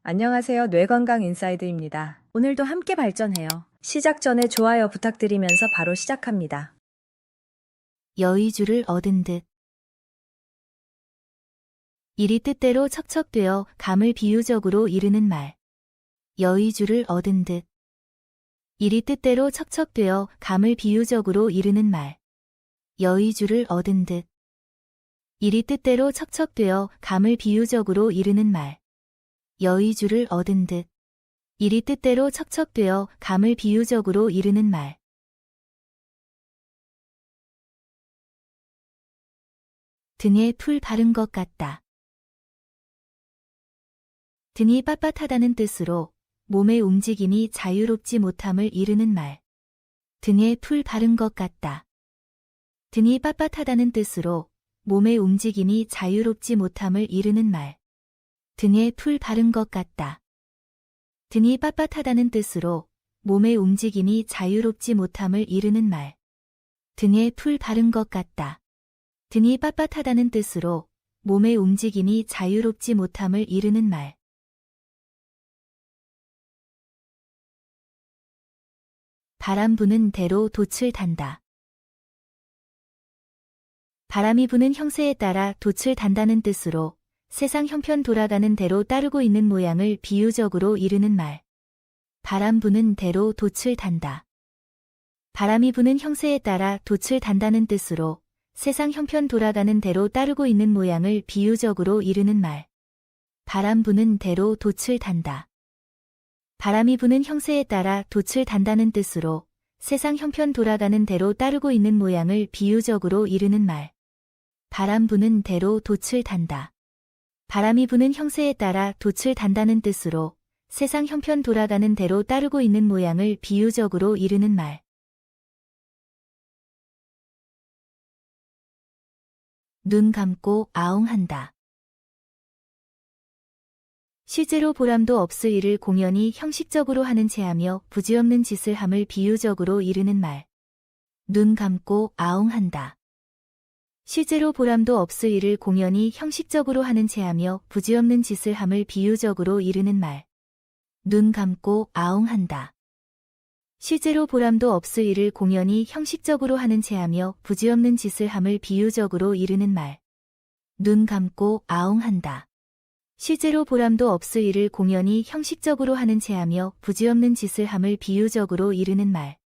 안녕하세요. 뇌건강 인사이드입니다. 오늘도 함께 발전해요. 시작 전에 좋아요 부탁드리면서 바로 시작합니다. 여의주를 얻은 듯. 일이 뜻대로 척척되어 감을 비유적으로 이르는 말. 여의주를 얻은 듯. 일이 뜻대로 척척되어 감을 비유적으로 이르는 말. 여의주를 얻은 듯. 일이 뜻대로 척척되어 감을 비유적으로 이르는 말. 여의주를 얻은 듯. 일이 뜻대로 척척되어 감을 비유적으로 이르는 말. 등에 풀 바른 것 같다. 등이 빳빳하다는 뜻으로 몸의 움직임이 자유롭지 못함을 이르는 말. 등에 풀 바른 것 같다. 등이 빳빳하다는 뜻으로 몸의 움직임이 자유롭지 못함을 이르는 말. 등에 풀 바른 것 같다. 등이 빳빳하다는 뜻으로 몸의 움직임이 자유롭지 못함을 이르는 말. 등에 풀 바른 것 같다. 등이 빳빳하다는 뜻으로 몸의 움직임이 자유롭지 못함을 이르는 말. 바람 부는 대로 돛을 단다. 바람이 부는 형세에 따라 돛을 단다는 뜻으로 세상 형편 돌아가는 대로 따르고 있는 모양을 비유적으로 이르는 말. 바람 부는 대로 돛을 단다. 바람이 부는 형세에 따라 돛을 단다는 뜻으로 세상 형편 돌아가는 대로 따르고 있는 모양을 비유적으로 이르는 말. 바람 부는 대로 돛을 단다. 바람이 부는 형세에 따라 돛을 단다는 뜻으로 세상 형편 돌아가는 대로 따르고 있는 모양을 비유적으로 이르는 말. 바람 부는 대로 돛을 단다. 바람이 부는 형세에 따라 돛을 단다는 뜻으로 세상 형편 돌아가는 대로 따르고 있는 모양을 비유적으로 이르는 말. 눈 감고 아웅한다. 실제로 보람도 없을 일을 공연히 형식적으로 하는 체하며 부지없는 짓을 함을 비유적으로 이르는 말. 눈 감고 아웅한다. 실제로 보람도 없을 일을 공연히 형식적으로 하는 체하며 부지없는 짓을 함을 비유적으로 이르는 말. 눈 감고 아웅한다. 실제로 보람도 없을 일을 공연히 형식적으로 하는 체하며 부지없는 짓을 함을 비유적으로 이르는 말. 눈 감고 아웅한다. 실제로 보람도 없을 일을 공연히 형식적으로 하는 체하며 부지없는 짓을 함을 비유적으로 이르는 말.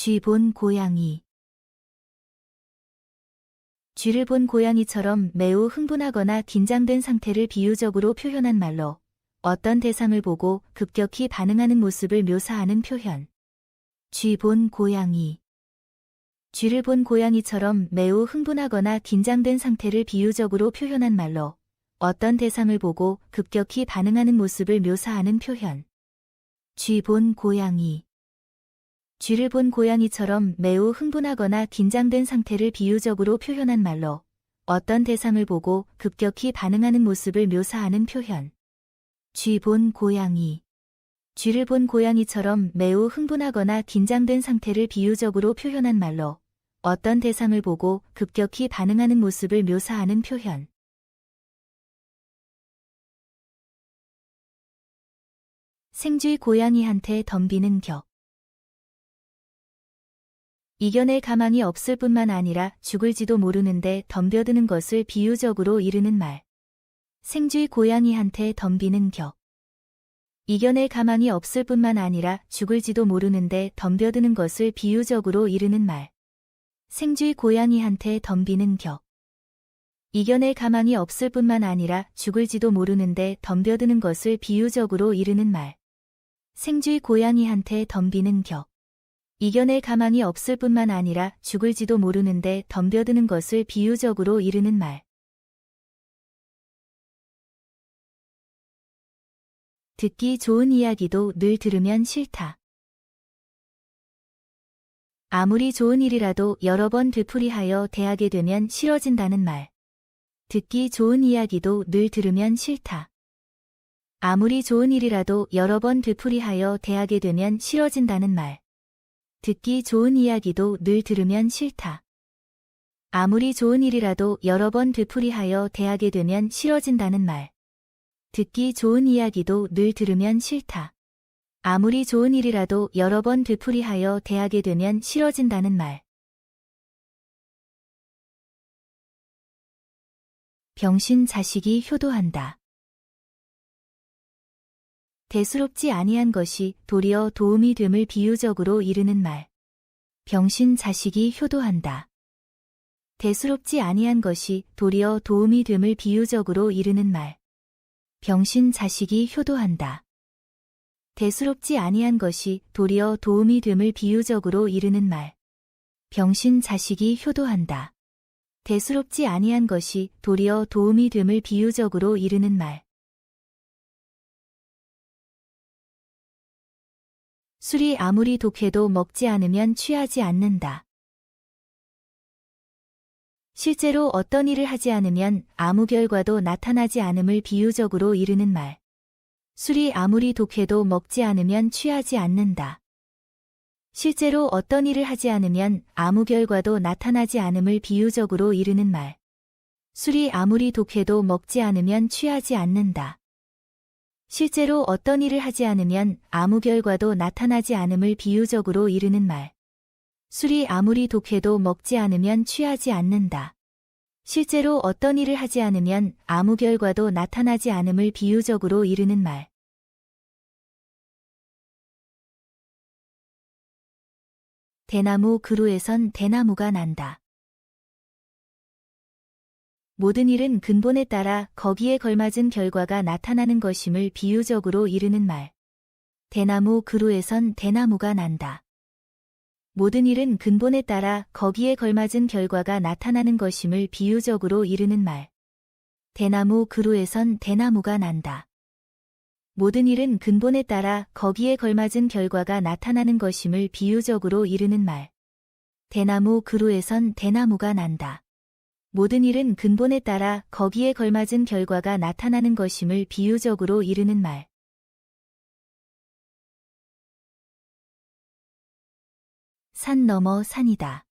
쥐 본 고양이. 쥐를 본 고양이처럼 매우 흥분하거나 긴장된 상태를 비유적으로 표현한 말로 어떤 대상을 보고 급격히 반응하는 모습을 묘사하는 표현. 쥐 본 고양이. 쥐를 본 고양이처럼 매우 흥분하거나 긴장된 상태를 비유적으로 표현한 말로 어떤 대상을 보고 급격히 반응하는 모습을 묘사하는 표현. 쥐 본 고양이. 쥐를 본 고양이처럼 매우 흥분하거나 긴장된 상태를 비유적으로 표현한 말로 어떤 대상을 보고 급격히 반응하는 모습을 묘사하는 표현. 쥐 본 고양이. 쥐를 본 고양이처럼 매우 흥분하거나 긴장된 상태를 비유적으로 표현한 말로 어떤 대상을 보고 급격히 반응하는 모습을 묘사하는 표현. 생쥐 고양이한테 덤비는 격. 이겨낼 가망이 없을 뿐만 아니라 죽을지도 모르는데 덤벼드는 것을 비유적으로 이르는 말. 생쥐 고양이한테 덤비는 격. 이겨낼 가망이 없을 뿐만 아니라 죽을지도 모르는데 덤벼드는 것을 비유적으로 이르는 말. 생쥐 고양이한테 덤비는 격. 이겨낼 가망이 없을 뿐만 아니라 죽을지도 모르는데 덤벼드는 것을 비유적으로 이르는 말. 생쥐 고양이한테 덤비는 격. 이겨낼 가망이 없을 뿐만 아니라 죽을지도 모르는데 덤벼드는 것을 비유적으로 이르는 말. 듣기 좋은 이야기도 늘 들으면 싫다. 아무리 좋은 일이라도 여러 번 되풀이하여 대하게 되면 싫어진다는 말. 듣기 좋은 이야기도 늘 들으면 싫다. 아무리 좋은 일이라도 여러 번 되풀이하여 대하게 되면 싫어진다는 말. 듣기 좋은 이야기도 늘 들으면 싫다. 아무리 좋은 일이라도 여러 번 되풀이하여 대하게 되면 싫어진다는 말. 듣기 좋은 이야기도 늘 들으면 싫다. 아무리 좋은 일이라도 여러 번 되풀이하여 대하게 되면 싫어진다는 말. 병신 자식이 효도한다. 대수롭지 아니한 것이 도리어 도움이 됨을 비유적으로 이르는 말. 병신 자식이 효도한다. 대수롭지 아니한 것이 도리어 도움이 됨을 비유적으로 이르는 말. 병신 자식이 효도한다. 대수롭지 아니한 것이 도리어 도움이 됨을 비유적으로 이르는 말. 병신 자식이 효도한다. 대수롭지 아니한 것이 도리어 도움이 됨을 비유적으로 이르는 말. 술이 아무리 독해도 먹지 않으면 취하지 않는다. 실제로 어떤 일을 하지 않으면 아무 결과도 나타나지 않음을 비유적으로 이르는 말. 술이 아무리 독해도 먹지 않으면 취하지 않는다. 실제로 어떤 일을 하지 않으면 아무 결과도 나타나지 않음을 비유적으로 이르는 말. 술이 아무리 독해도 먹지 않으면 취하지 않는다. 실제로 어떤 일을 하지 않으면 아무 결과도 나타나지 않음을 비유적으로 이르는 말. 술이 아무리 독해도 먹지 않으면 취하지 않는다. 실제로 어떤 일을 하지 않으면 아무 결과도 나타나지 않음을 비유적으로 이르는 말. 대나무 그루에선 대나무가 난다. 모든 일은 근본에 따라 거기에 걸맞은 결과가 나타나는 것임을 비유적으로 이르는 말. 대나무 그루에선 대나무가 난다. 모든 일은 근본에 따라 거기에 걸맞은 결과가 나타나는 것임을 비유적으로 이르는 말. 대나무 그루에선 대나무가 난다. 모든 일은 근본에 따라 거기에 걸맞은 결과가 나타나는 것임을 비유적으로 이르는 말. 대나무 그루에선 대나무가 난다. 모든 일은 근본에 따라 거기에 걸맞은 결과가 나타나는 것임을 비유적으로 이르는 말. 산 너머 산이다.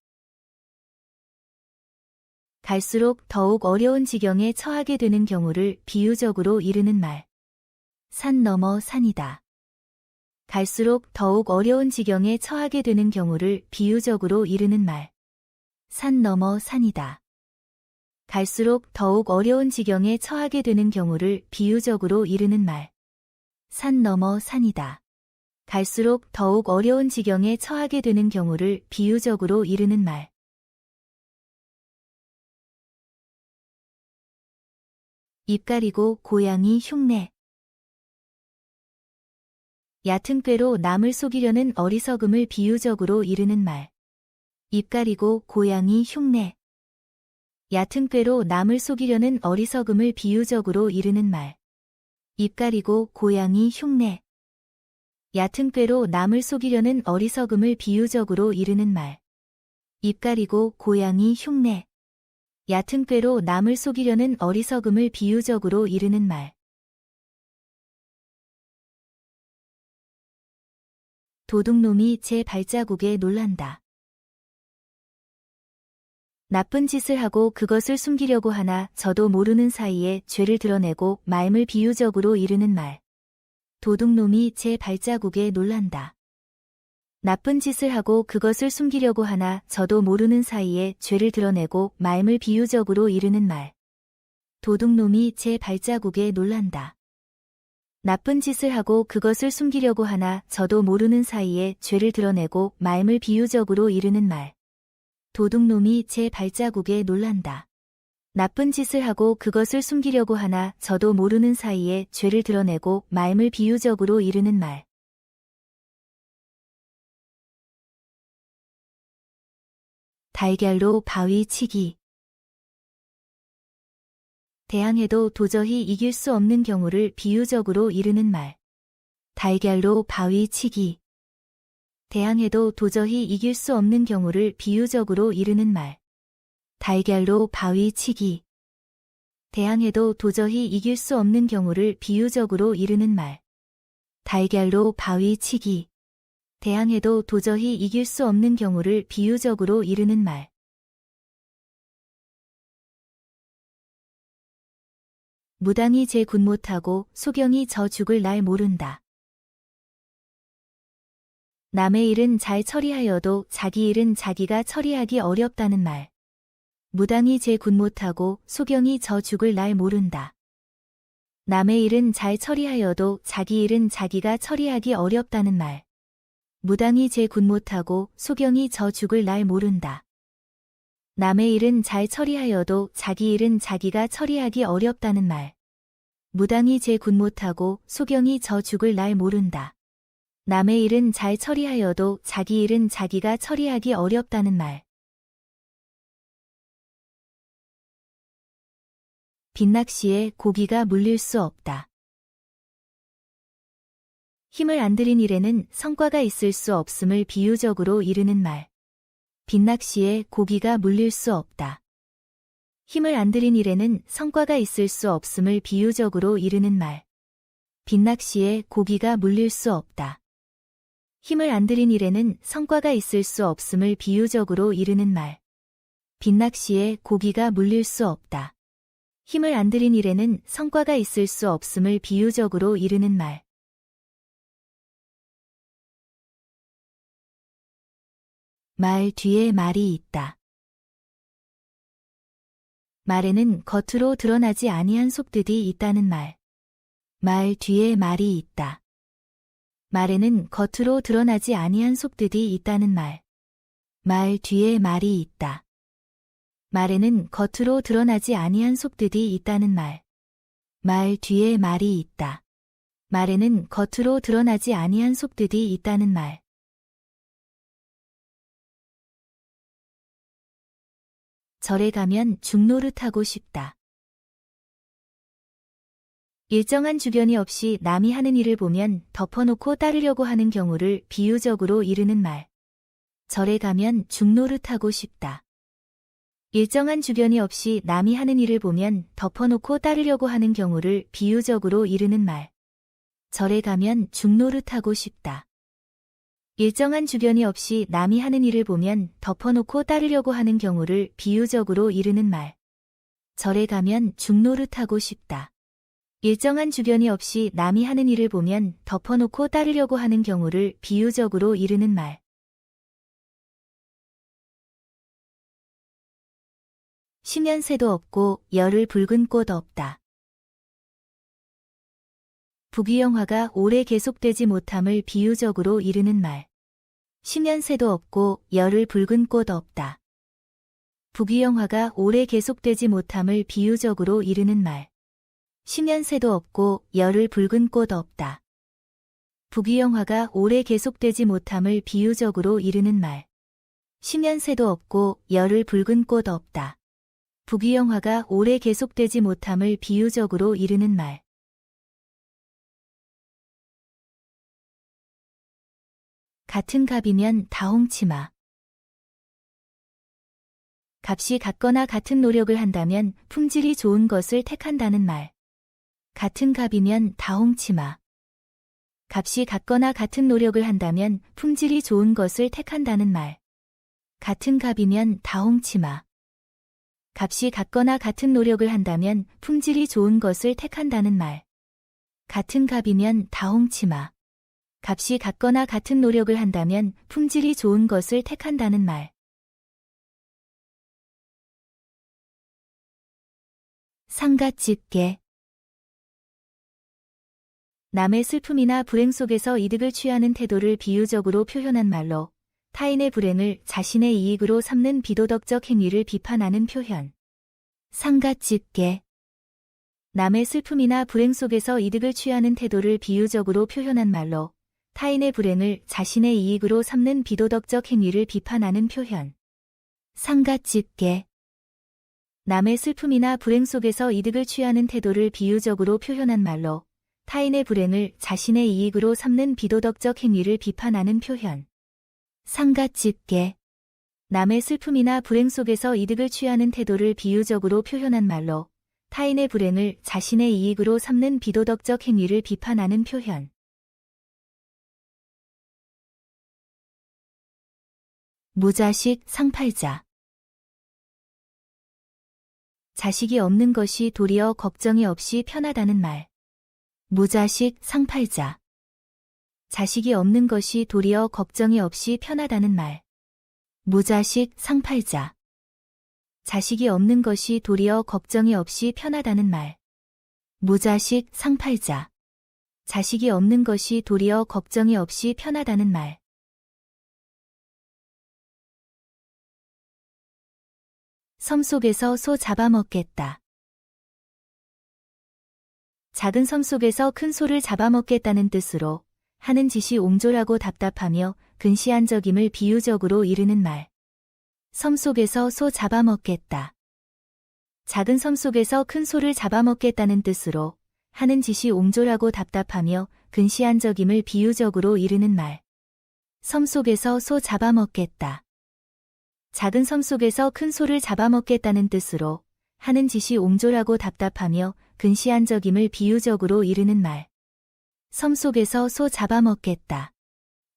갈수록 더욱 어려운 지경에 처하게 되는 경우를 비유적으로 이르는 말. 산 너머 산이다. 갈수록 더욱 어려운 지경에 처하게 되는 경우를 비유적으로 이르는 말. 산 너머 산이다. 갈수록 더욱 어려운 지경에 처하게 되는 경우를 비유적으로 이르는 말. 산 너머 산이다. 갈수록 더욱 어려운 지경에 처하게 되는 경우를 비유적으로 이르는 말. 입 가리고 고양이 흉내. 얕은 꾀로 남을 속이려는 어리석음을 비유적으로 이르는 말. 입 가리고 고양이 흉내. 얕은 꾀로 남을 속이려는 어리석음을 비유적으로 이르는 말. 입 가리고 고양이 흉내. 얕은 꾀로 남을 속이려는 어리석음을 비유적으로 이르는 말. 입 가리고 고양이 흉내. 얕은 꾀로 남을 속이려는 어리석음을 비유적으로 이르는 말. 도둑놈이 제 발자국에 놀란다. 나쁜 짓을 하고 그것을 숨기려고 하나 저도 모르는 사이에 죄를 드러내고 마임을 비유적으로 이르는 말. 도둑놈이 제 발자국에 놀란다. 나쁜 짓을 하고 그것을 숨기려고 하나 저도 모르는 사이에 죄를 드러내고 마임을 비유적으로 이르는 말. 도둑놈이 제 발자국에 놀란다. 나쁜 짓을 하고 그것을 숨기려고 하나 저도 모르는 사이에 죄를 드러내고 마임을 비유적으로 이르는 말. 도둑놈이 제 발자국에 놀란다. 나쁜 짓을 하고 그것을 숨기려고 하나 저도 모르는 사이에 죄를 드러내고 마임을 비유적으로 이르는 말. 달걀로 바위 치기. 대항해도 도저히 이길 수 없는 경우를 비유적으로 이르는 말. 달걀로 바위 치기. 대항해도 도저히 이길 수 없는 경우를 비유적으로 이르는 말. 달걀로 바위 치기. 대항해도 도저히 이길 수 없는 경우를 비유적으로 이르는 말. 달걀로 바위 치기. 대항해도 도저히 이길 수 없는 경우를 비유적으로 이르는 말. 무당이 제 굿 못하고 소경이 저 죽을 날 모른다. 남의 일은 잘 처리하여도 자기 일은 자기가 처리하기 어렵다는 말. 무당이 제 굿 못하고 소경이 저 죽을 날 모른다. 남의 일은 잘 처리하여도 자기 일은 자기가 처리하기 어렵다는 말. 무당이 제 굿 못하고 소경이 저 죽을 날 모른다. 남의 일은 잘 처리하여도 자기 일은 자기가 처리하기 어렵다는 말. 무당이 제 굿 못하고 소경이 저 죽을 날 모른다. 남의 일은 잘 처리하여도 자기 일은 자기가 처리하기 어렵다는 말. 빈낚시에 고기가 물릴 수 없다. 힘을 안 들인 일에는 성과가 있을 수 없음을 비유적으로 이르는 말. 빈낚시에 고기가 물릴 수 없다. 힘을 안 들인 일에는 성과가 있을 수 없음을 비유적으로 이르는 말. 빈낚시에 고기가 물릴 수 없다. 힘을 안 들인 일에는 성과가 있을 수 없음을 비유적으로 이르는 말. 빈낚시에 고기가 물릴 수 없다. 힘을 안 들인 일에는 성과가 있을 수 없음을 비유적으로 이르는 말. 말 뒤에 말이 있다. 말에는 겉으로 드러나지 아니한 속뜻이 있다는 말. 말 뒤에 말이 있다. 말에는 겉으로 드러나지 아니한 속뜻이 있다는 말. 말 뒤에 말이 있다. 말에는 겉으로 드러나지 아니한 속뜻이 있다는 말. 말 뒤에 말이 있다. 말에는 겉으로 드러나지 아니한 속뜻이 있다는 말. 절에 가면 죽노릇하고 싶다. 일정한 주변이 없이 남이 하는 일을 보면 덮어놓고 따르려고 하는 경우를 비유적으로 이르는 말. 절에 가면 죽노릇하고 싶다. 일정한 주변이 없이 남이 하는 일을 보면 덮어놓고 따르려고 하는 경우를 비유적으로 이르는 말. 절에 가면 죽노릇하고 싶다. 일정한 주변이 없이 남이 하는 일을 보면 덮어놓고 따르려고 하는 경우를 비유적으로 이르는 말. 절에 가면 죽노릇하고 싶다. 일정한 주변이 없이 남이 하는 일을 보면 덮어놓고 따르려고 하는 경우를 비유적으로 이르는 말. 쉬면 새도 없고 열흘 붉은 꽃 없다. 부귀영화가 오래 계속되지 못함을 비유적으로 이르는 말. 쉬면 새도 없고 열흘 붉은 꽃 없다. 부귀영화가 오래 계속되지 못함을 비유적으로 이르는 말. 쉬면 새도 없고 열흘 붉은 꽃 없다. 부귀영화가 오래 계속되지 못함을 비유적으로 이르는 말. 쉬면 새도 없고 열흘 붉은 꽃 없다. 부귀영화가 오래 계속되지 못함을 비유적으로 이르는 말. 같은 값이면 다홍치마. 값이 같거나 같은 노력을 한다면 품질이 좋은 것을 택한다는 말. 같은 값이면 다홍치마. 값이 같거나 같은 노력을 한다면 품질이 좋은 것을 택한다는 말. 같은 값이면 다홍치마. 값이 같거나 같은 노력을 한다면 품질이 좋은 것을 택한다는 말. 같은 값이면 다홍치마. 값이 같거나 같은 노력을 한다면 품질이 좋은 것을 택한다는 말. 상가집게. 남의 슬픔이나 불행 속에서 이득을 취하는 태도를 비유적으로 표현한 말로 타인의 불행을 자신의 이익으로 삼는 비도덕적 행위를 비판하는 표현. 상가집게. 남의 슬픔이나 불행 속에서 이득을 취하는 태도를 비유적으로 표현한 말로 타인의 불행을 자신의 이익으로 삼는 비도덕적 행위를 비판하는 표현. 상가집게. 남의 슬픔이나 불행 속에서 이득을 취하는 태도를 비유적으로 표현한 말로 타인의 불행을 자신의 이익으로 삼는 비도덕적 행위를 비판하는 표현. 상가집게. 남의 슬픔이나 불행 속에서 이득을 취하는 태도를 비유적으로 표현한 말로 타인의 불행을 자신의 이익으로 삼는 비도덕적 행위를 비판하는 표현. 무자식 상팔자. 자식이 없는 것이 도리어 걱정이 없이 편하다는 말. 무자식 상팔자. 자식이 없는 것이 도리어 걱정이 없이 편하다는 말. 무자식 상팔자. 자식이 없는 것이 도리어 걱정이 없이 편하다는 말. 무자식 상팔자. 자식이 없는 것이 도리어 걱정이 없이 편하다는 말. 섬 속에서 소 잡아먹겠다. 작은 섬 속에서 큰 소를 잡아먹겠다는 뜻으로 하는 짓이 옹졸하고 답답하며 근시안적임을 비유적으로 이르는 말. 섬 속에서 소 잡아먹겠다. 작은 섬 속에서 큰 소를 잡아먹겠다는 뜻으로 하는 짓이 옹졸하고 답답하며 근시안적임을 비유적으로 이르는 말. 섬 속에서 소 잡아먹겠다. 작은 섬 속에서 큰 소를 잡아먹겠다는 뜻으로 하는 짓이 옹졸하고 답답하며 근시안적임을 비유적으로 이르는 말. 섬 속에서 소 잡아먹겠다.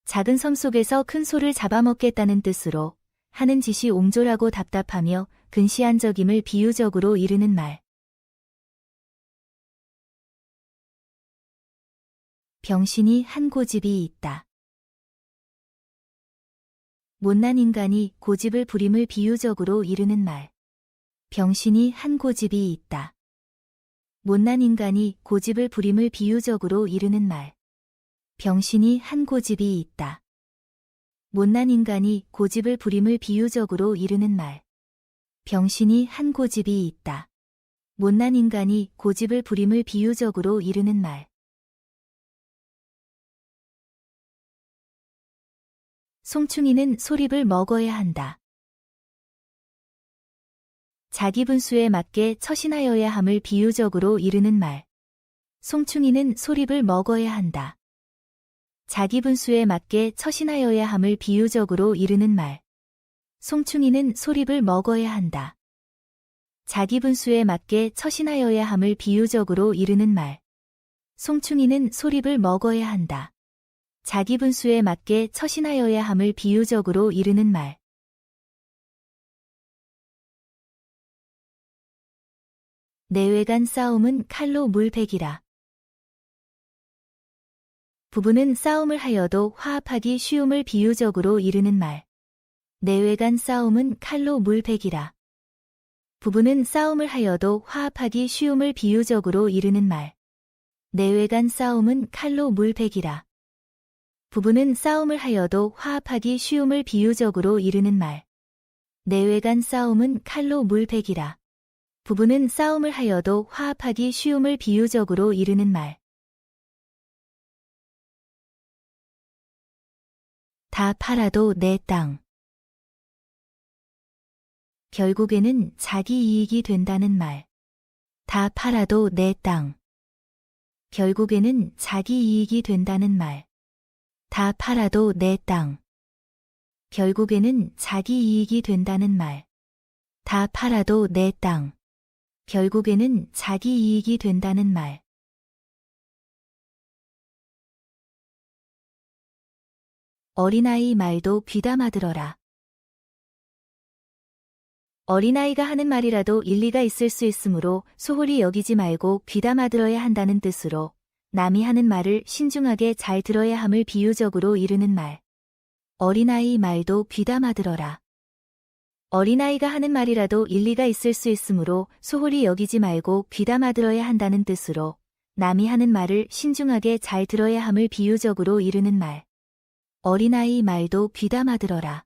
작은 섬 속에서 큰 소를 잡아먹겠다는 뜻으로 하는 짓이 옹졸하고 답답하며 근시안적임을 비유적으로 이르는 말. 병신이 한 고집이 있다. 못난 인간이 고집을 부림을 비유적으로 이르는 말. 병신이 한 고집이 있다. 못난 인간이 고집을 부림을 비유적으로 이르는 말. 병신이 한 고집이 있다. 못난 인간이 고집을 부림을 비유적으로 이르는 말. 병신이 한 고집이 있다. 못난 인간이 고집을 부림을 비유적으로 이르는 말. 송충이는 소립을 먹어야 한다. 자기 분수에 맞게 처신하여야 함을 비유적으로 이르는 말. 송충이는 소립을 먹어야 한다. 자기 분수에 맞게 처신하여야 함을 비유적으로 이르는 말. 송충이는 소립을 먹어야 한다. 자기 분수에 맞게 처신하여야 함을 비유적으로 이르는 말. 송충이는 소립을 먹어야 한다. 자기 분수에 맞게 처신하여야 함을 비유적으로 이르는 말. 내외간 싸움은 칼로 물베기라. 부부는 싸움을 하여도 화합하기 쉬움을 비유적으로 이르는 말. 내외간 싸움은 칼로 물베기라. 부부는 싸움을 하여도 화합하기 쉬움을 비유적으로 이르는 말. 내외간 싸움은 칼로 물베기라. 부부는 싸움을 하여도 화합하기 쉬움을 비유적으로 이르는 말. 내외간 싸움은 칼로 물베기라. 부부는 싸움을 하여도 화합하기 쉬움을 비유적으로 이르는 말. 다 팔아도 내 땅. 결국에는 자기 이익이 된다는 말. 다 팔아도 내 땅. 결국에는 자기 이익이 된다는 말. 다 팔아도 내 땅. 결국에는 자기 이익이 된다는 말. 다 팔아도 내 땅. 결국에는 자기 이익이 된다는 말. 어린아이 말도 귀담아 들어라. 어린아이가 하는 말이라도 일리가 있을 수 있으므로 소홀히 여기지 말고 귀담아 들어야 한다는 뜻으로 남이 하는 말을 신중하게 잘 들어야 함을 비유적으로 이르는 말. 어린아이 말도 귀담아 들어라. 어린아이가 하는 말이라도 일리가 있을 수 있으므로 소홀히 여기지 말고 귀담아 들어야 한다는 뜻으로 남이 하는 말을 신중하게 잘 들어야 함을 비유적으로 이르는 말. 어린아이 말도 귀담아 들어라.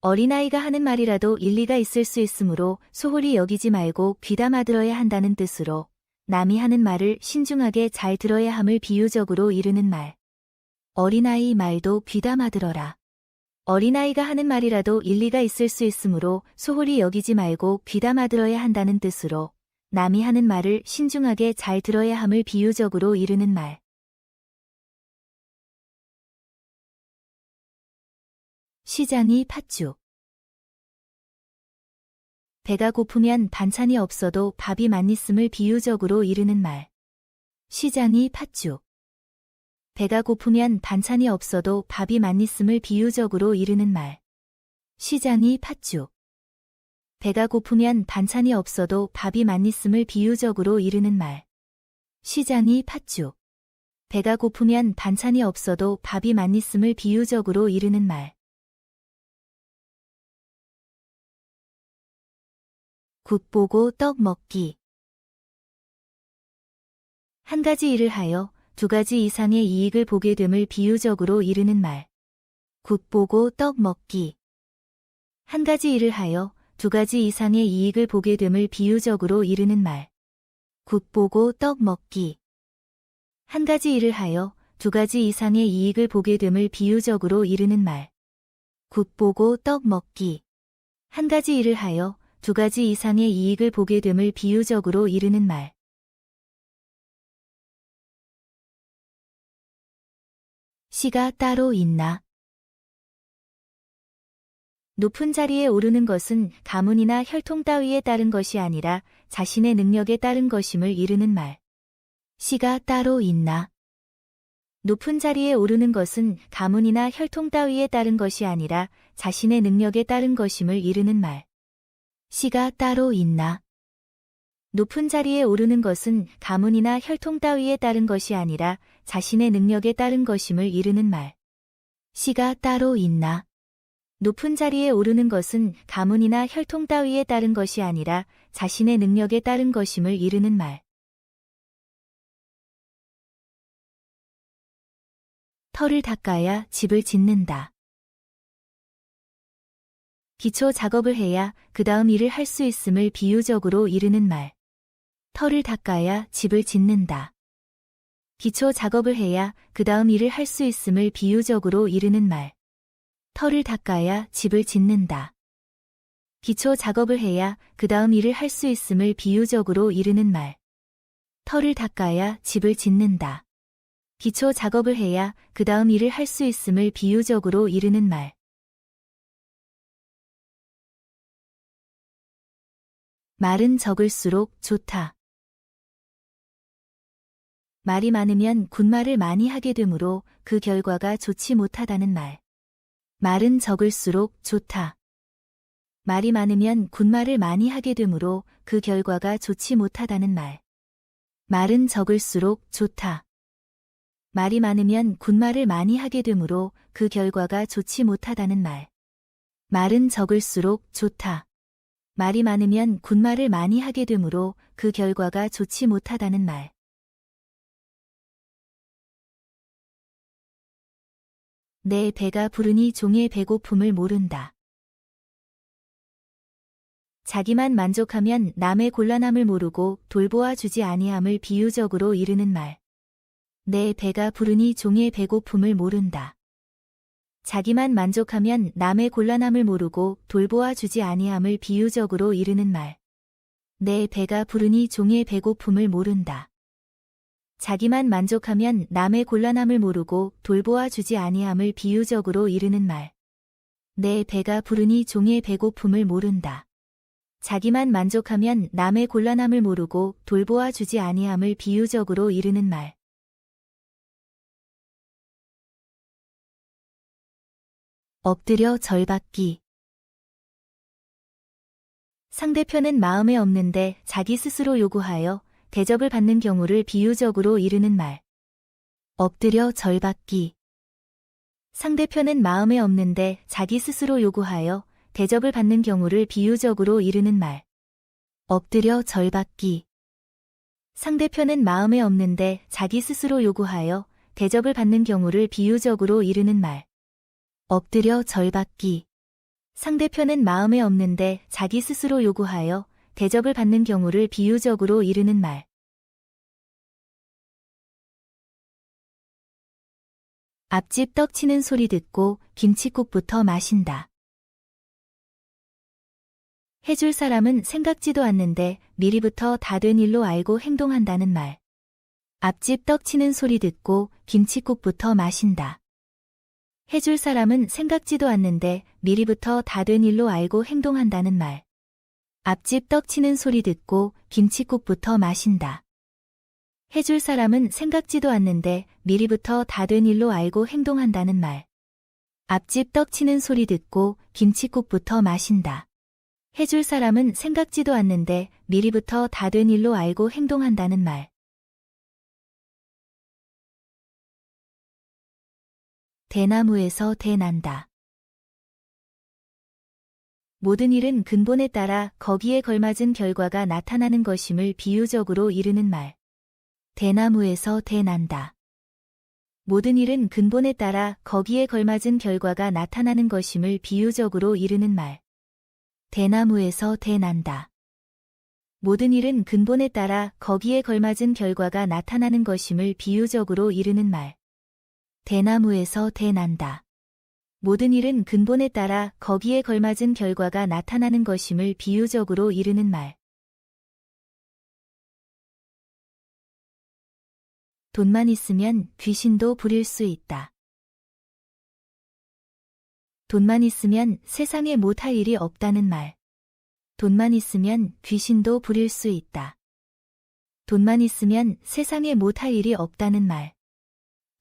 어린아이가 하는 말이라도 일리가 있을 수 있으므로 소홀히 여기지 말고 귀담아 들어야 한다는 뜻으로 남이 하는 말을 신중하게 잘 들어야 함을 비유적으로 이르는 말. 어린아이 말도 귀담아 들어라. 어린아이가 하는 말이라도 일리가 있을 수 있으므로 소홀히 여기지 말고 귀담아 들어야 한다는 뜻으로 남이 하는 말을 신중하게 잘 들어야 함을 비유적으로 이르는 말. 시장이 팥죽. 배가 고프면 반찬이 없어도 밥이 맛있음을 비유적으로 이르는 말. 시장이 팥죽. 배가 고프면 반찬이 없어도 밥이 맛있음을 비유적으로 이르는 말. 시장이 팥죽. 배가 고프면 반찬이 없어도 밥이 맛있음을 비유적으로 이르는 말. 시장이 팥죽. 배가 고프면 반찬이 없어도 밥이 맛있음을 비유적으로 이르는 말. 국 보고 떡 먹기. 한 가지 일을 하여 두 가지 이상의 이익을 보게 됨을 비유적으로 이르는 말. 국 보고 떡 먹기. 한 가지 일을 하여 두 가지 이상의 이익을 보게 됨을 비유적으로 이르는 말. 국 보고 떡 먹기. 한 가지 일을 하여 두 가지 이상의 이익을 보게 됨을 비유적으로 이르는 말. 국 보고 떡 먹기. 한 가지 일을 하여 두 가지 이상의 이익을 보게 됨을 비유적으로 이르는 말. 시가 따로 있나? 높은 자리에 오르는 것은 가문이나 혈통 따위에 따른 것이 아니라 자신의 능력에 따른 것임을 이르는 말. 시가 따로 있나? 높은 자리에 오르는 것은 가문이나 혈통 따위에 따른 것이 아니라 자신의 능력에 따른 것임을 이르는 말. 시가 따로 있나? 높은 자리에 오르는 것은 가문이나 혈통 따위에 따른 것이 아니라 자신의 능력에 따른 것임을 이르는 말. 시가 따로 있나? 높은 자리에 오르는 것은 가문이나 혈통 따위에 따른 것이 아니라 자신의 능력에 따른 것임을 이르는 말. 터를 닦아야 집을 짓는다. 기초 작업을 해야 그 다음 일을 할 수 있음을 비유적으로 이르는 말. 터를 닦아야 집을 짓는다. 기초 작업을 해야 그 다음 일을 할 수 있음을 비유적으로 이르는 말. 터를 닦아야 집을 짓는다. 기초 작업을 해야 그 다음 일을 할 수 있음을 비유적으로 이르는 말. 터를 닦아야 집을 짓는다. 기초 작업을 해야 그 다음 일을 할 수 있음을 비유적으로 이르는 말. 말은 적을수록 좋다. 말이 많으면 군말을 많이 하게 되므로 그 결과가 좋지 못하다는 말. 말은 적을수록 좋다. 말이 많으면 군말을 많이 하게 되므로 그 결과가 좋지 못하다는 말. 말은 적을수록 좋다. 말이 많으면 군말을 많이 하게 되므로 그 결과가 좋지 못하다는 말. 말은 적을수록 좋다. 말이 많으면 군말을 많이 하게 되므로 그 결과가 좋지 못하다는 말. 내 배가 부르니 종의 배고픔을 모른다. 자기만 만족하면 남의 곤란함을 모르고 돌보아 주지 아니함을 비유적으로 이르는 말. 내 배가 부르니 종의 배고픔을 모른다. 자기만 만족하면 남의 곤란함을 모르고 돌보아 주지 아니함을 비유적으로 이르는 말. 내 배가 부르니 종의 배고픔을 모른다. 자기만 만족하면 남의 곤란함을 모르고 돌보아 주지 아니함을 비유적으로 이르는 말. 내 배가 부르니 종의 배고픔을 모른다. 자기만 만족하면 남의 곤란함을 모르고 돌보아 주지 아니함을 비유적으로 이르는 말. 엎드려 절받기. 상대편은 마음에 없는데 자기 스스로 요구하여 대접을 받는 경우를 비유적으로 이르는 말. 엎드려 절받기. 상대편은 마음에 없는데 자기 스스로 요구하여 대접을 받는 경우를 비유적으로 이르는 말. 엎드려 절받기. 상대편은 마음에 없는데 자기 스스로 요구하여 대접을 받는 경우를 비유적으로 이르는 말. 엎드려 절받기. 상대편은 마음에 없는데 자기 스스로 요구하여 대접을 받는 경우를 비유적으로 이르는 말. 앞집 떡 치는 소리 듣고 김칫국부터 마신다. 해줄 사람은 생각지도 않는데 미리부터 다 된 일로 알고 행동한다는 말. 앞집 떡 치는 소리 듣고 김칫국부터 마신다. 해줄 사람은 생각지도 않는데 미리부터 다 된 일로 알고 행동한다는 말. 앞집 떡 치는 소리 듣고 김칫국부터 마신다. 해줄 사람은 생각지도 않는데 미리부터 다 된 일로 알고 행동한다는 말. 앞집 떡 치는 소리 듣고 김칫국부터 마신다. 해줄 사람은 생각지도 않는데 미리부터 다 된 일로 알고 행동한다는 말. 대나무에서 대난다. 모든 일은 근본에 따라 거기에 걸맞은 결과가 나타나는 것임을 비유적으로 이르는 말. 대나무에서 대난다. 모든 일은 근본에 따라 거기에 걸맞은 결과가 나타나는 것임을 비유적으로 이르는 말. 대나무에서 대난다. 모든 일은 근본에 따라 거기에 걸맞은 결과가 나타나는 것임을 비유적으로 이르는 말. 대나무에서 대난다. 모든 일은 근본에 따라 거기에 걸맞은 결과가 나타나는 것임을 비유적으로 이르는 말. 돈만 있으면 귀신도 부릴 수 있다. 돈만 있으면 세상에 못할 일이 없다는 말. 돈만 있으면 귀신도 부릴 수 있다. 돈만 있으면 세상에 못할 일이 없다는 말.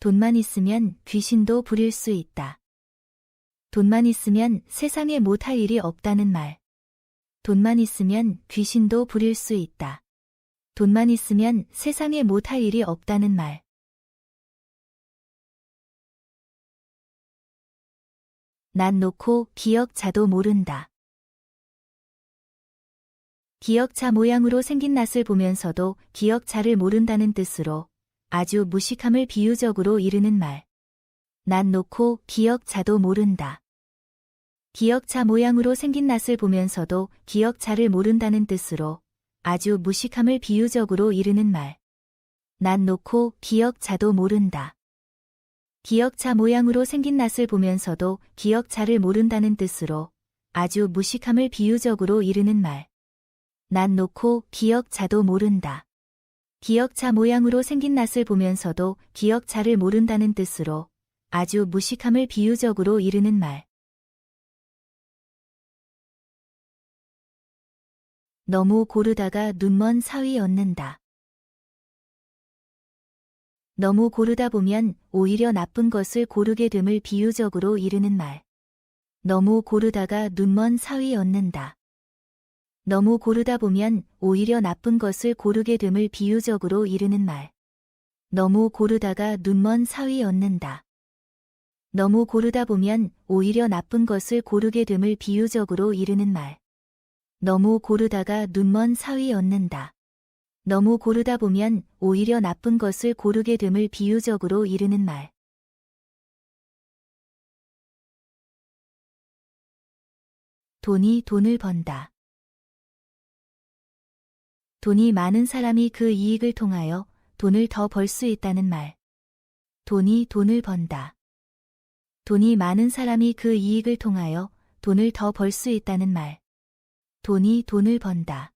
돈만 있으면 귀신도 부릴 수 있다. 돈만 있으면 세상에 못할 일이 없다는 말. 돈만 있으면 귀신도 부릴 수 있다. 돈만 있으면 세상에 못할 일이 없다는 말. 난 놓고 기역자도 모른다. 기역자 모양으로 생긴 낫을 보면서도 기역자를 모른다는 뜻으로 아주 무식함을 비유적으로 이르는 말. 난 놓고 기역자도 모른다. 기역자 모양으로 생긴 낫을 보면서도 기역자를 모른다는 뜻으로 아주 무식함을 비유적으로 이르는 말. 난 놓고 기역자도 모른다. 기역자 모양으로 생긴 낫을 보면서도 기역자를 모른다는 뜻으로 아주 무식함을 비유적으로 이르는 말. 난 놓고 기역자도 모른다. 기역자 모양으로 생긴 낫을 보면서도 기역자를 모른다는 뜻으로 아주 무식함을 비유적으로 이르는 말. 너무 고르다가 눈먼 사위 얻는다. 너무 고르다 보면 오히려 나쁜 것을 고르게 됨을 비유적으로 이르는 말. 너무 고르다가 눈먼 사위 얻는다. 너무 고르다 보면 오히려 나쁜 것을 고르게 됨을 비유적으로 이르는 말. 너무 고르다가 눈먼 사위 얻는다. 너무 고르다 보면 오히려 나쁜 것을 고르게 됨을 비유적으로 이르는 말. 너무 고르다가 눈먼 사위 얻는다. 너무 고르다 보면 오히려 나쁜 것을 고르게 됨을 비유적으로 이르는 말. 돈이 돈을 번다. 돈이 많은 사람이 그 이익을 통하여 돈을 더 벌 수 있다는 말. 돈이 돈을 번다. 돈이 많은 사람이 그 이익을 통하여 돈을 더 벌 수 있다는 말. 돈이 돈을 번다.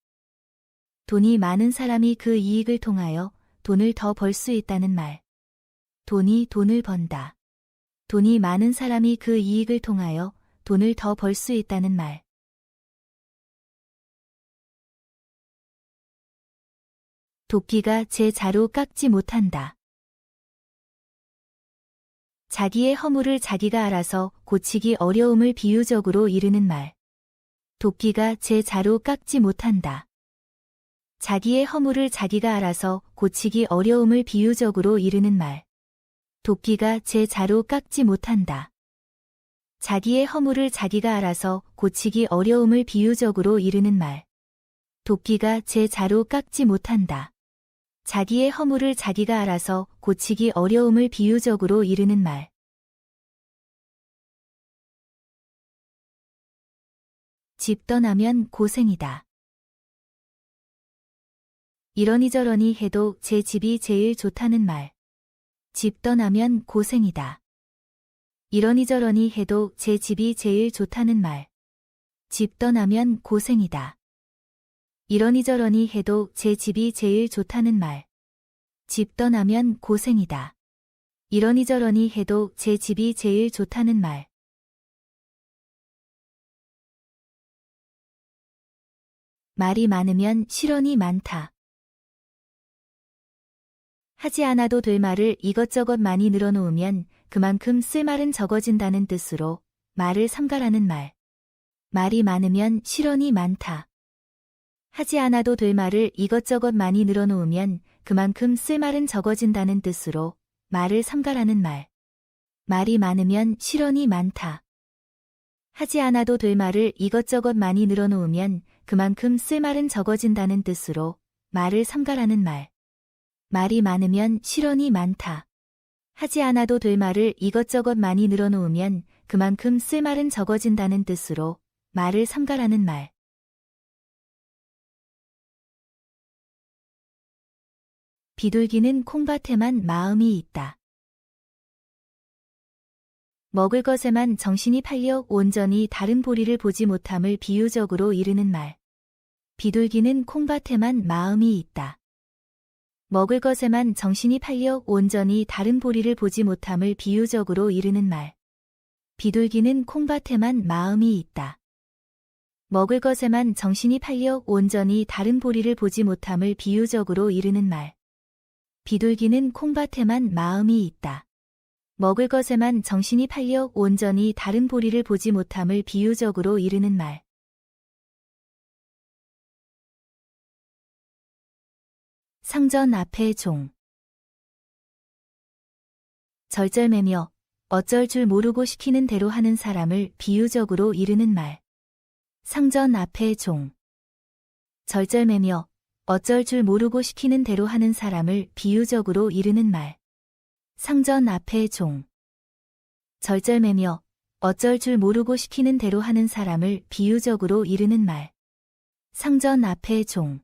돈이 많은 사람이 그 이익을 통하여 돈을 더 벌 수 있다는 말. 돈이 돈을 번다. 돈이 많은 사람이 그 이익을 통하여 돈을 더 벌 수 있다는 말. 도끼가 제 자루 깎지 못한다. 자기의 허물을 자기가 알아서 고치기 어려움을 비유적으로 이르는 말. 도끼가 제 자루 깎지 못한다. 자기의 허물을 자기가 알아서 고치기 어려움을 비유적으로 이르는 말. 도끼가 제 자루 깎지 못한다. 자기의 허물을 자기가 알아서 고치기 어려움을 비유적으로 이르는 말. 도끼가 제 자루 깎지 못한다. 자기의 허물을 자기가 알아서 고치기 어려움을 비유적으로 이르는 말. 집 떠나면 고생이다. 이러니저러니 해도 제 집이 제일 좋다는 말. 집 떠나면 고생이다. 이러니저러니 해도 제 집이 제일 좋다는 말. 집 떠나면 고생이다. 이러니저러니 해도 제 집이 제일 좋다는 말. 집 떠나면 고생이다. 이러니저러니 해도 제 집이 제일 좋다는 말. 말이 많으면 실언이 많다. 하지 않아도 될 말을 이것저것 많이 늘어놓으면 그만큼 쓸 말은 적어진다는 뜻으로 말을 삼가라는 말. 말이 많으면 실언이 많다. 하지 않아도 될 말을 이것저것 많이 늘어놓으면 그만큼 쓸 말은 적어진다는 뜻으로 말을 삼가라는 말. 말이 많으면 실언이 많다. 하지 않아도 될 말을 이것저것 많이 늘어놓으면 그만큼 쓸 말은 적어진다는 뜻으로 말을 삼가라는 말. 말이 많으면 실언이 많다. 하지 않아도 될 말을 이것저것 많이 늘어놓으면 그만큼 쓸 말은 적어진다는 뜻으로 말을 삼가라는 말. 비둘기는 콩밭에만 마음이 있다. 먹을 것에만 정신이 팔려 온전히 다른 보리를 보지 못함을 비유적으로 이르는 말. 비둘기는 콩밭에만 마음이 있다. 먹을 것에만 정신이 팔려 온전히 다른 보리를 보지 못함을 비유적으로 이르는 말. 비둘기는 콩밭에만 마음이 있다. 먹을 것에만 정신이 팔려 온전히 다른 보리를 보지 못함을 비유적으로 이르는 말. 비둘기는 콩밭에만 마음이 있다. 먹을 것에만 정신이 팔려 온전히 다른 보리를 보지 못함을 비유적으로 이르는 말. 상전 앞에 종. 절절매며 어쩔 줄 모르고 시키는 대로 하는 사람을 비유적으로 이르는 말. 상전 앞에 종. 절절매며 어쩔 줄 모르고 시키는 대로 하는 사람을 비유적으로 이르는 말. 상전 앞에 종. 절절매며 어쩔 줄 모르고 시키는 대로 하는 사람을 비유적으로 이르는 말. 상전 앞에 종.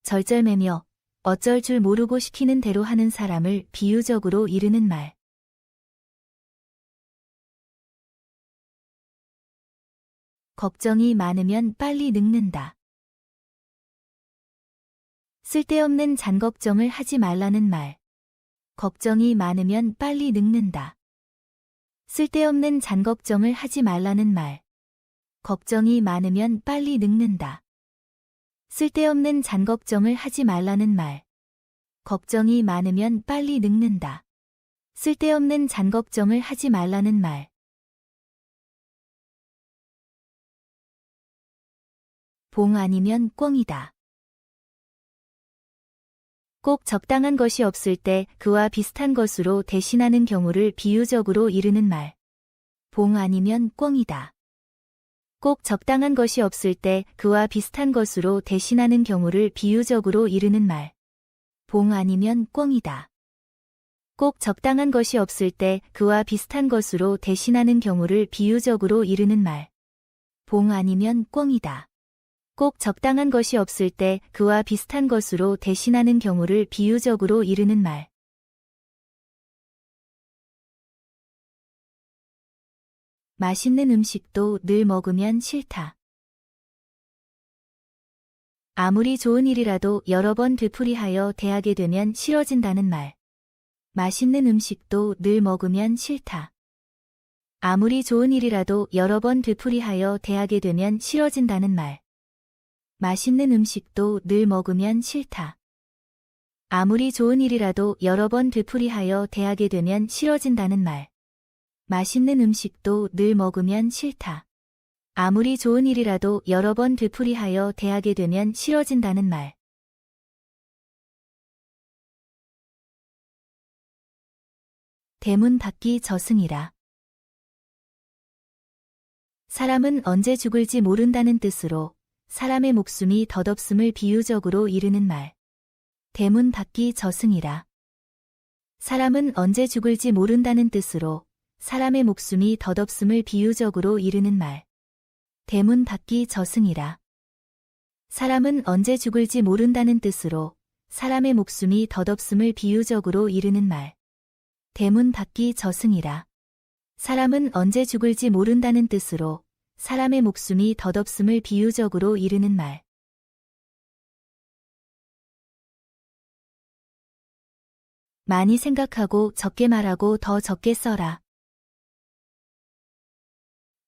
절절매며 어쩔 줄 모르고 시키는 대로 하는 사람을 비유적으로 이르는 말. 걱정이 많으면 빨리 늙는다. 쓸데없는 잔걱정을 하지 말라는 말. 걱정이 많으면 빨리 늙는다. 쓸데없는 잔걱정을 하지 말라는 말. 걱정이 많으면 빨리 늙는다. 쓸데없는 잔걱정을 하지 말라는 말. 걱정이 많으면 빨리 늙는다. 쓸데없는 잔걱정을 하지 말라는 말. 봉 아니면 꿩이다. 꼭 적당한 것이 없을 때 그와 비슷한 것으로 대신하는 경우를 비유적으로 이르는 말. 봉 아니면 꿩이다. 꼭 적당한 것이 없을 때 그와 비슷한 것으로 대신하는 경우를 비유적으로 이르는 말. 봉 아니면 꿩이다. 꼭 적당한 것이 없을 때 그와 비슷한 것으로 대신하는 경우를 비유적으로 이르는 말. 봉 아니면 꿩이다. 꼭 적당한 것이 없을 때 그와 비슷한 것으로 대신하는 경우를 비유적으로 이르는 말. 맛있는 음식도 늘 먹으면 싫다. 아무리 좋은 일이라도 여러 번 되풀이하여 대하게 되면 싫어진다는 말. 맛있는 음식도 늘 먹으면 싫다. 아무리 좋은 일이라도 여러 번 되풀이하여 대하게 되면 싫어진다는 말. 맛있는 음식도 늘 먹으면 싫다. 아무리 좋은 일이라도 여러 번 되풀이하여 대하게 되면 싫어진다는 말. 맛있는 음식도 늘 먹으면 싫다. 아무리 좋은 일이라도 여러 번 되풀이하여 대하게 되면 싫어진다는 말. 대문 밖이 저승이라. 사람은 언제 죽을지 모른다는 뜻으로 사람의 목숨이 덧없음을 비유적으로 이르는 말. 대문 밖이 저승이라. 사람은 언제 죽을지 모른다는 뜻으로 사람의 목숨이 덧없음을 비유적으로 이르는 말. 대문 밖이 저승이라. 사람은 언제 죽을지 모른다는 뜻으로 사람의 목숨이 덧없음을 비유적으로 이르는 말. 대문 밖이 저승이라. 사람은 언제 죽을지 모른다는 뜻으로 사람의 목숨이 덧없음을 비유적으로 이르는 말. 많이 생각하고 적게 말하고 더 적게 써라.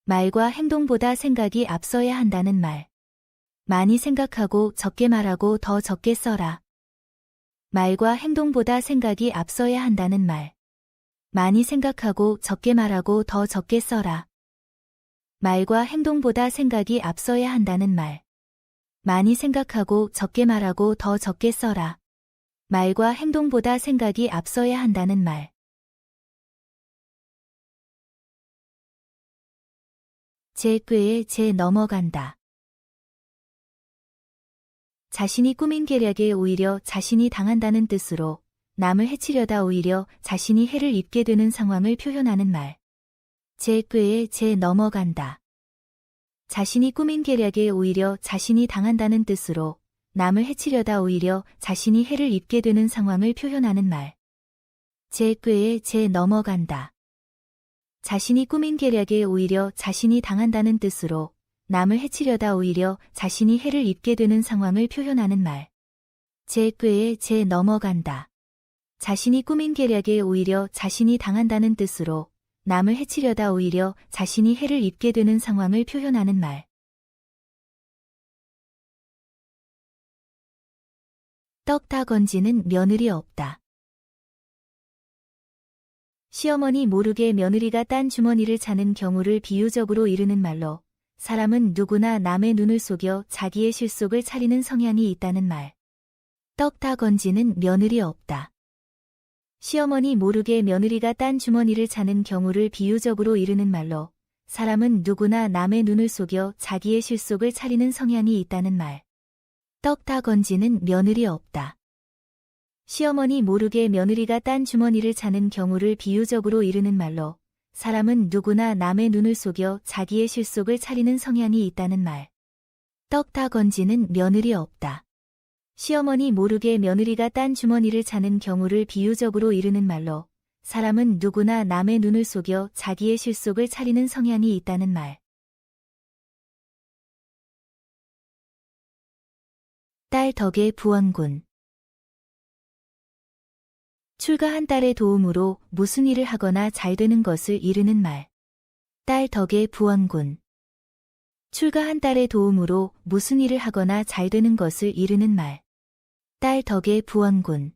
말과 행동보다 생각이 앞서야 한다는 말. 많이 생각하고 적게 말하고 더 적게 써라. 말과 행동보다 생각이 앞서야 한다는 말. 많이 생각하고 적게 말하고 더 적게 써라. 말과 행동보다 생각이 앞서야 한다는 말. 많이 생각하고 적게 말하고 더 적게 써라. 말과 행동보다 생각이 앞서야 한다는 말. 제 꾀에 제 넘어간다. 자신이 꾸민 계략에 오히려 자신이 당한다는 뜻으로 남을 해치려다 오히려 자신이 해를 입게 되는 상황을 표현하는 말. 제 꾀에 제 넘어간다. 자신이 꾸민 계략에 오히려 자신이 당한다는 뜻으로 남을 해치려다 오히려 자신이 해를 입게 되는 상황을 표현하는 말. 제 꾀에 제 넘어간다. 자신이 꾸민 계략에 오히려 자신이 당한다는 뜻으로 남을 해치려다 오히려 자신이 해를 입게 되는 상황을 표현하는 말. 제 꾀에 제 넘어간다. 자신이 꾸민 계략에 오히려 자신이 당한다는 뜻으로 남을 해치려다 오히려 자신이 해를 입게 되는 상황을 표현하는 말. 떡 다 건지는 며느리 없다. 시어머니 모르게 며느리가 딴 주머니를 차는 경우를 비유적으로 이르는 말로 사람은 누구나 남의 눈을 속여 자기의 실속을 차리는 성향이 있다는 말. 떡 다 건지는 며느리 없다. 시어머니 모르게 며느리가 딴 주머니를 차는 경우를 비유적으로 이르는 말로 사람은 누구나 남의 눈을 속여 자기의 실속을 차리는 성향이 있다는 말. 떡 다 건지는 며느리 없다. 시어머니 모르게 며느리가 딴 주머니를 차는 경우를 비유적으로 이르는 말로 사람은 누구나 남의 눈을 속여 자기의 실속을 차리는 성향이 있다는 말. 떡 다 건지는 며느리 없다. 시어머니 모르게 며느리가 딴 주머니를 차는 경우를 비유적으로 이르는 말로 사람은 누구나 남의 눈을 속여 자기의 실속을 차리는 성향이 있다는 말. 딸 덕에 부원군. 출가한 딸의 도움으로 무슨 일을 하거나 잘 되는 것을 이르는 말. 딸 덕에 부원군. 출가한 딸의 도움으로 무슨 일을 하거나 잘 되는 것을 이르는 말. 딸 덕에 부원군.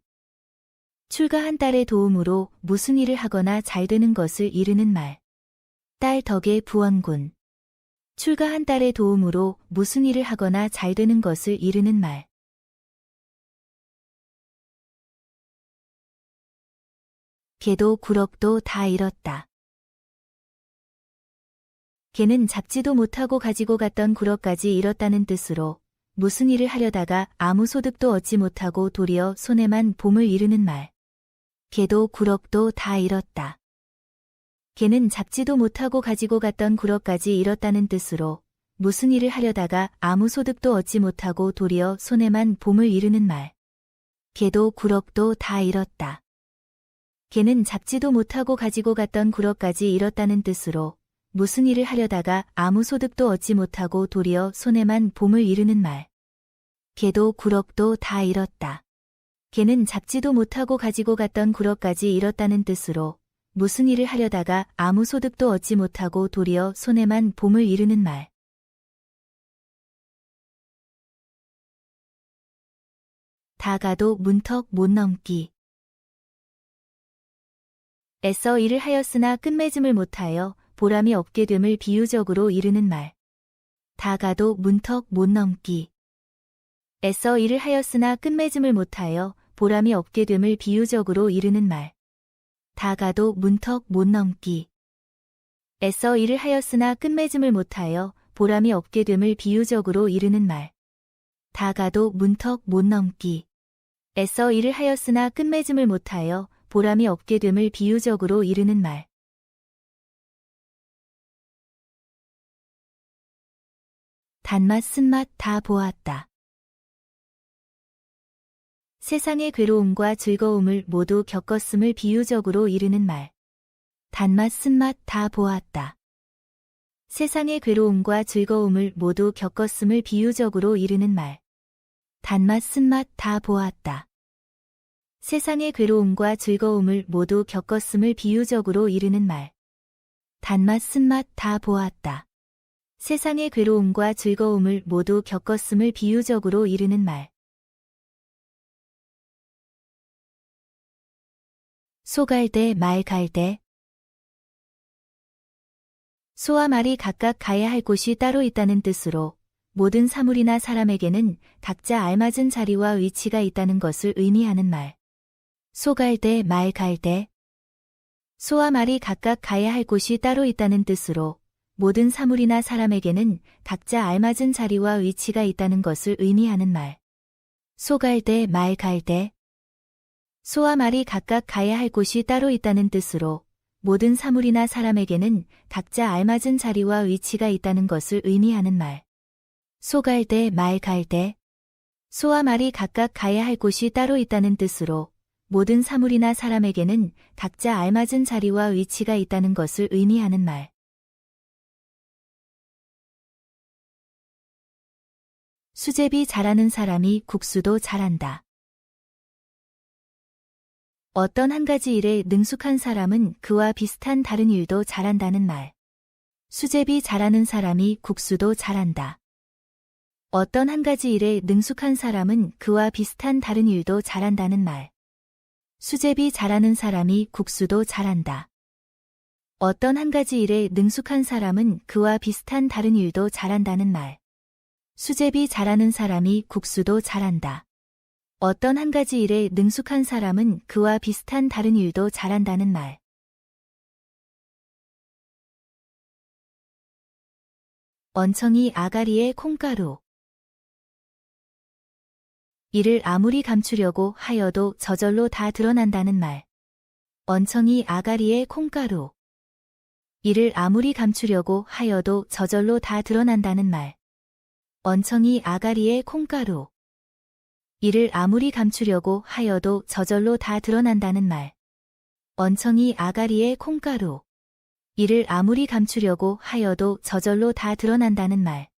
출가한 딸의 도움으로 무슨 일을 하거나 잘 되는 것을 이르는 말. 딸 덕에 부원군. 출가한 딸의 도움으로 무슨 일을 하거나 잘 되는 것을 이르는 말. 개도 구럭도 다 잃었다. 개는 잡지도 못하고 가지고 갔던 구럭까지 잃었다는 뜻으로 무슨 일을 하려다가 아무 소득도 얻지 못하고 도리어 손에만 봄을 이르는 말. 개도 구럭도 다 잃었다. 개는 잡지도 못하고 가지고 갔던 구럭까지 잃었다는 뜻으로 무슨 일을 하려다가 아무 소득도 얻지 못하고 도리어 손에만 봄을 이르는 말. 개도 구럭도 다 잃었다. 개는 잡지도 못하고 가지고 갔던 구럭까지 잃었다는 뜻으로 무슨 일을 하려다가 아무 소득도 얻지 못하고 도리어 손에만 봄을 이르는 말. 개도 구럭도 다 잃었다. 개는 잡지도 못하고 가지고 갔던 구럭까지 잃었다는 뜻으로 무슨 일을 하려다가 아무 소득도 얻지 못하고 도리어 손에만 봄을 이르는 말. 다 가도 문턱 못 넘기. 애써 일을 하였으나 끝맺음을 못하여 보람이 없게 됨을 비유적으로 이르는 말. 다 가도 문턱 못 넘기. 애써 일을 하였으나 끝맺음을 못하여 보람이 없게 됨을 비유적으로 이르는 말. 다 가도 문턱 못 넘기. 애써 일을 하였으나 끝맺음을 못하여 보람이 없게 됨을 비유적으로 이르는 말. 다 가도 문턱 못 넘기. 애써 일을 하였으나 끝맺음을 못하여 보람이 없게 됨을 비유적으로 이르는 말. 단맛 쓴맛 다 보았다. 세상의 괴로움과 즐거움을 모두 겪었음을 비유적으로 이르는 말. 단맛 쓴맛 다 보았다. 세상의 괴로움과 즐거움을 모두 겪었음을 비유적으로 이르는 말. 단맛 쓴맛 다 보았다. 세상의 괴로움과 즐거움을 모두 겪었음을 비유적으로 이르는 말. 단맛 쓴맛 다 보았다. 세상의 괴로움과 즐거움을 모두 겪었음을 비유적으로 이르는 말. 소갈대 말갈대. 소와 말이 각각 가야 할 곳이 따로 있다는 뜻으로 모든 사물이나 사람에게는 각자 알맞은 자리와 위치가 있다는 것을 의미하는 말. 소 갈 때, 말 갈 때. 소와 말이 각각 가야 할 곳이 따로 있다는 뜻으로 모든 사물이나 사람에게는 각자 알맞은 자리와 위치가 있다는 것을 의미하는 말. 소 갈 때, 말 갈 때. 소와 말이 각각 가야 할 곳이 따로 있다는 뜻으로 모든 사물이나 사람에게는 각자 알맞은 자리와 위치가 있다는 것을 의미하는 말. 소 갈 때, 말 갈 때. 소와 말이 각각 가야 할 곳이 따로 있다는 뜻으로 모든 사물이나 사람에게는 각자 알맞은 자리와 위치가 있다는 것을 의미하는 말. 수제비 잘하는 사람이 국수도 잘한다. 어떤 한 가지 일에 능숙한 사람은 그와 비슷한 다른 일도 잘한다는 말. 수제비 잘하는 사람이 국수도 잘한다. 어떤 한 가지 일에 능숙한 사람은 그와 비슷한 다른 일도 잘한다는 말. 수제비 잘하는 사람이 국수도 잘한다. 어떤 한 가지 일에 능숙한 사람은 그와 비슷한 다른 일도 잘한다는 말. 수제비 잘하는 사람이 국수도 잘한다. 어떤 한 가지 일에 능숙한 사람은 그와 비슷한 다른 일도 잘한다는 말. 원청이 아가리에 콩가루. 이를 아무리 감추려고 하여도 저절로 다 드러난다는 말. 원청이 아가리에 콩가루. 이를 아무리 감추려고 하여도 저절로 다 드러난다는 말. 원청이 아가리에 콩가루. 이를 아무리 감추려고 하여도 저절로 다 드러난다는 말. 원청이 아가리에 콩가루. 이를 아무리 감추려고 하여도 저절로 다 드러난다는 말.